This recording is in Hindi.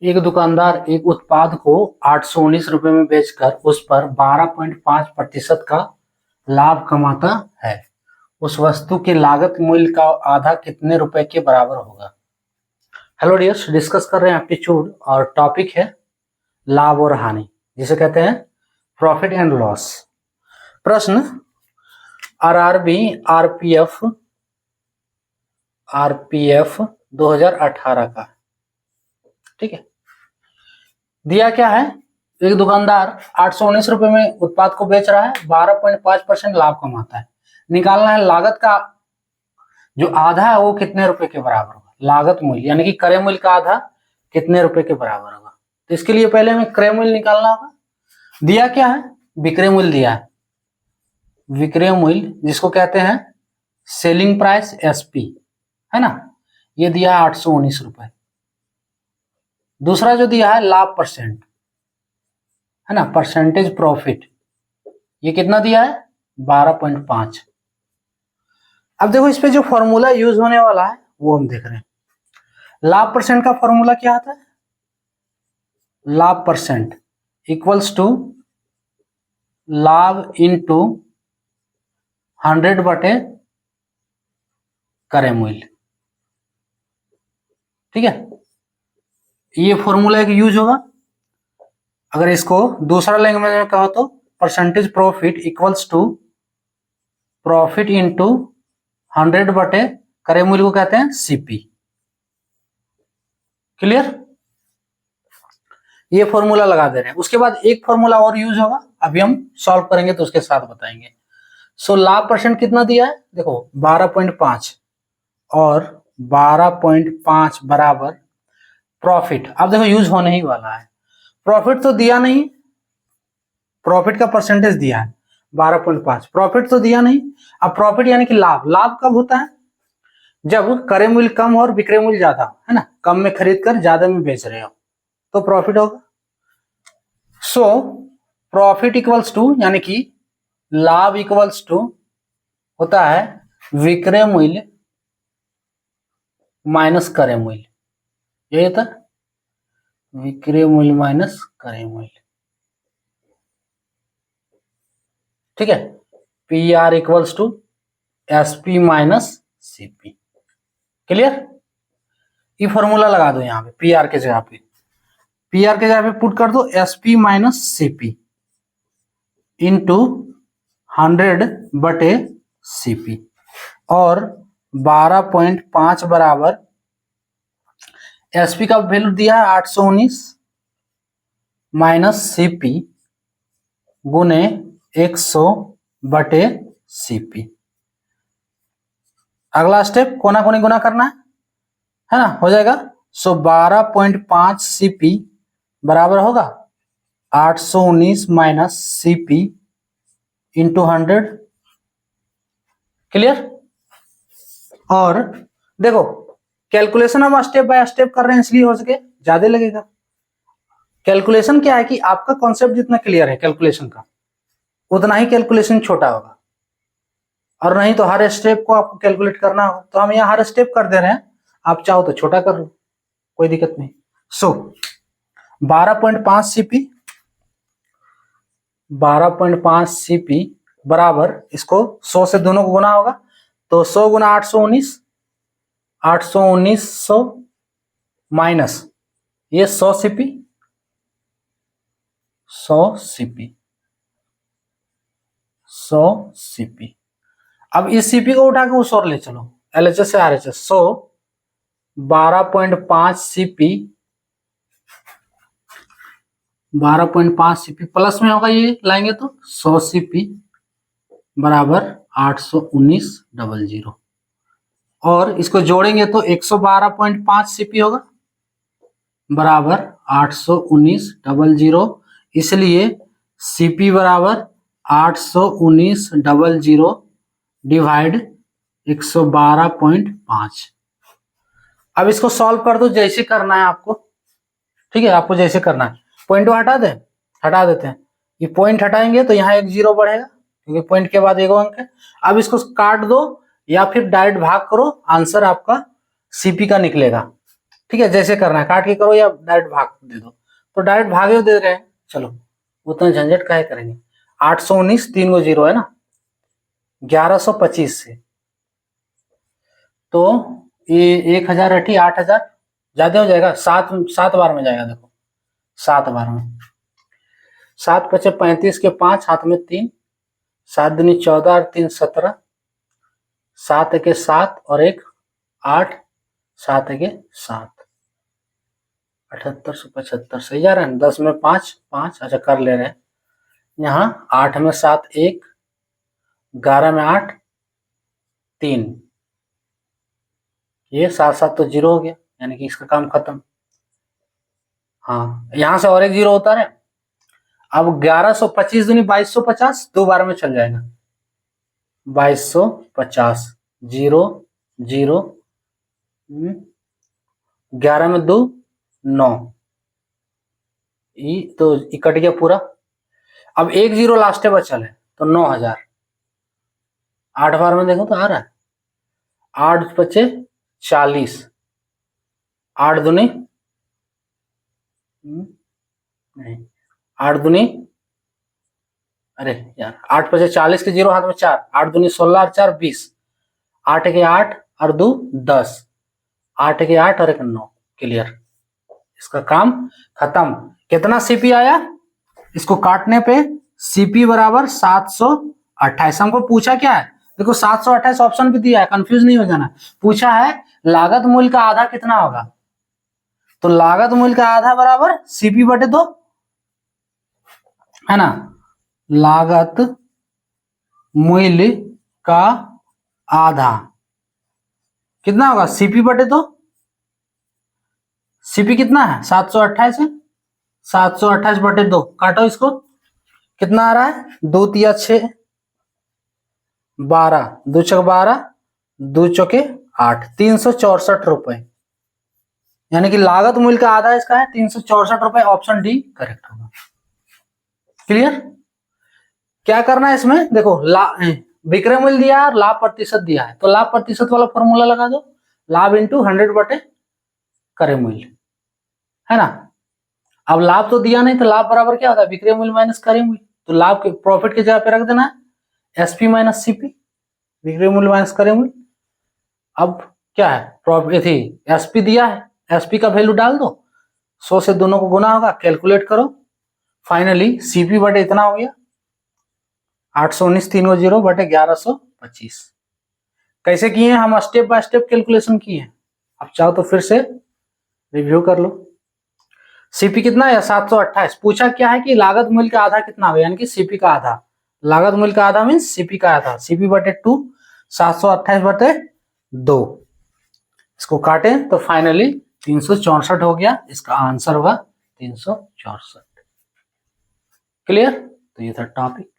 एक दुकानदार एक उत्पाद को 819 रुपए में बेचकर उस पर 12.5% का लाभ कमाता है। उस वस्तु के लागत मूल्य का आधा कितने रुपए के बराबर होगा। हेलो डियर्स, डिस्कस कर रहे हैं एप्टीट्यूड और टॉपिक है लाभ और हानि, जिसे कहते हैं प्रॉफिट एंड लॉस। प्रश्न आरआरबी आरपीएफ 2018 का, ठीक है। दिया क्या है, एक दुकानदार 819 रुपए में उत्पाद को बेच रहा है, 12.5% लाभ कमाता है। निकालना है लागत का जो आधा है वो कितने रुपए के बराबर होगा। लागत मूल्य यानी कि क्रय मूल्य का आधा कितने रुपए के बराबर होगा। तो इसके लिए पहले हमें क्रय मूल्य निकालना होगा। दिया क्या है, विक्रय मूल्य दिया है। विक्रय मूल्य जिसको कहते हैं सेलिंग प्राइस एसपी, है ना, ये दिया है 819 रुपए। दूसरा जो दिया है लाभ परसेंट, है ना, परसेंटेज प्रॉफिट, ये कितना दिया है 12.5। अब देखो इस पे जो फॉर्मूला यूज होने वाला है वो हम देख रहे हैं। लाभ परसेंट का फॉर्मूला क्या आता है, लाभ परसेंट इक्वल्स टू लाभ इनटू 100 बटे क्रय मूल्य, ठीक है। ये फॉर्मूला एक यूज होगा। अगर इसको दूसरा लैंग्वेज में कहो तो percentage profit equals to profit into 100 बटे क्रय मूल्य को कहते हैं सीपी। क्लियर, ये फॉर्मूला लगा दे रहे हैं। उसके बाद एक फॉर्मूला और यूज होगा, अभी हम सॉल्व करेंगे तो उसके साथ बताएंगे। सो लाभ परसेंट कितना दिया है, देखो 12.5 और 12.5 बराबर प्रॉफिट। अब देखो यूज होने ही वाला है। प्रॉफिट तो दिया नहीं, प्रॉफिट का परसेंटेज दिया है 12.5, प्रॉफिट तो दिया नहीं। अब प्रॉफिट यानी कि लाभ, लाभ कब होता है, जब क्रय मूल्य कम और विक्रय मूल्य ज्यादा, है ना, कम में खरीद कर ज्यादा में बेच रहे हो तो प्रॉफिट होगा। सो प्रॉफिट इक्वल्स टू यानी कि लाभ इक्वल्स टू होता है विक्रय मूल्य माइनस क्रय मूल्य, यही होता है विक्रय मूल्य माइनस क्रय मूल्य, ठीक है। P R equals to S P minus CP. Clear, ये फॉर्मूला लगा दो यहां पे पी आर के जगह पे, पी आर के जगह पे पुट कर दो S P minus CP into 100 बटे सीपी और 12.5 बराबर एसपी का वैल्यू दिया है 819 माइनस सीपी गुने 100 बटे सीपी। अगला स्टेप कोना कोनी गुना करना है ना, हो जाएगा। सो 12.5 सीपी बराबर होगा 819 माइनस सीपी इंटू 100। क्लियर, और देखो कैलकुलेशन हम स्टेप बाय स्टेप कर रहे हैं इसलिए हो सके ज्यादा लगेगा। कैलकुलेशन क्या है कि आपका कॉन्सेप्ट जितना क्लियर है कैलकुलेशन का उतना ही कैलकुलेशन छोटा होगा, और नहीं तो हर स्टेप को आपको कैलकुलेट करना होगा। तो हम यहाँ हर स्टेप कर दे रहे हैं, आप चाहो तो छोटा कर लो, कोई दिक्कत नहीं। सो 12.5 सीपी 12.5 सीपी बराबर, इसको 100 से दोनों को गुना होगा तो 100 गुना 819 819 माइनस ये 100 सीपी 100 सीपी 100 सीपी। अब इस सीपी को उठा के उस ओर ले चलो, एलएचएस से आरएचएस। 100 12.5 सीपी 12.5 सीपी प्लस में होगा, ये लाएंगे तो 100 सीपी बराबर 819.00 और इसको जोड़ेंगे तो 112.5 सीपी होगा बराबर 819.00, इसलिए सीपी बराबर 819.00 डिवाइड 112.5। अब इसको सॉल्व कर दो जैसे करना है आपको, ठीक है, आपको जैसे करना है। पॉइंट हटा देते हैं, ये पॉइंट हटाएंगे तो यहाँ एक जीरो बढ़ेगा क्योंकि पॉइंट के बाद एक अंक है। अब इसको काट दो या फिर डायरेक्ट भाग करो, आंसर आपका सीपी का निकलेगा। ठीक है, जैसे करना है काट के करो या डायरेक्ट भाग दे दो, तो डायरेक्ट भागे दे रहे हैं, चलो उतना झंझट काहे करेंगे। 819 3 गो जीरो है ना, 1125 से, तो ये 1000 80 8000 ज्यादा हो जाएगा, 7 बार में जाएगा, देखो 7 बार में, 7 पचे 35 के 5 हाथ में 3, 7 दूनी 14 और 3 17, 7 के 7 और 1 8, 7 के 7, 7875 सही जा रहा है। 10 में 5 5, अच्छा कर ले रहे हैं यहाँ, 8 में 7 1, 11 में 8 3, ये 7 7 तो जीरो हो गया, यानी कि इसका काम खत्म। हाँ यहाँ से और एक जीरो होता रहे। अब 1125 दूनी 2250, 2 बार में चल जाएगा, 2250 जीरो जीरो, 11 में 2 9, तो कट गया पूरा। अब एक जीरो लास्ट बचल है, तो 9000, 8 बार में देखो तो आ रहा है, 8 पचे 40, 8 दूनी नहीं, 8 दूनी, अरे यार 8 पचे 40 के जीरो हाथ में 4, 8 दूनी 16 और 4 20, 8 के 8 और 2 10, 8 के 8 और 1 9, क्लियर, इसका काम खत्म। कितना सीपी आया, इसको काटने पे सीपी बराबर 728। हमको पूछा क्या है, देखो 728 ऑप्शन भी दिया है, कंफ्यूज नहीं हो जाना। पूछा है लागत मूल्य का आधा कितना होगा, तो लागत मूल्य का आधा बराबर सीपी बटे 2 है ना, लागत मूल्य का आधा कितना होगा, सीपी बटे 2, सीपी कितना है 728 है, 728 बटे 2, काटो इसको, कितना आ रहा है, 2 तिया 6 12, 2 चौक 12, 2 चौके 8, 364 रुपए, यानी कि लागत मूल्य का आधा इसका है 364 रुपए, ऑप्शन डी करेक्ट होगा। क्लियर, क्या करना है इसमें, देखो विक्रय मूल्य दिया है और लाभ प्रतिशत दिया है, तो लाभ प्रतिशत वाला फॉर्मूला लगा दो, लाभ इंटू 100 बटे क्रय मूल्य, है ना। अब लाभ तो दिया नहीं, तो लाभ बराबर क्या होता है, विक्रय मूल्य माइनस क्रय मूल्य, तो लाभ के प्रॉफिट के जगह पे रख देना है एसपी माइनस सीपी, विक्रय मूल्य माइनस क्रय मूल्य। अब क्या है, प्रॉफिट थी एसपी दिया है, एसपी का वैल्यू डाल दो, 100 से दोनों को गुना होगा, कैलकुलेट करो, फाइनली सीपी बटे इतना हो गया 819 3 जीरो बटे 1125। कैसे किए हैं हम, स्टेप बाय स्टेप कैलकुलेशन किए हैं, अब चाहो तो फिर से रिव्यू कर लो। सीपी कितना है 728, पूछा क्या है कि लागत मूल्य का आधा कितना होगा, यानी कि सीपी का आधा, लागत मूल्य का आधा मीन सीपी का आधा, सीपी बटे 2, 728 बटे 2, इसको काटे तो फाइनली 364 हो गया, इसका आंसर होगा 364। क्लियर, तो ये था टॉपिक।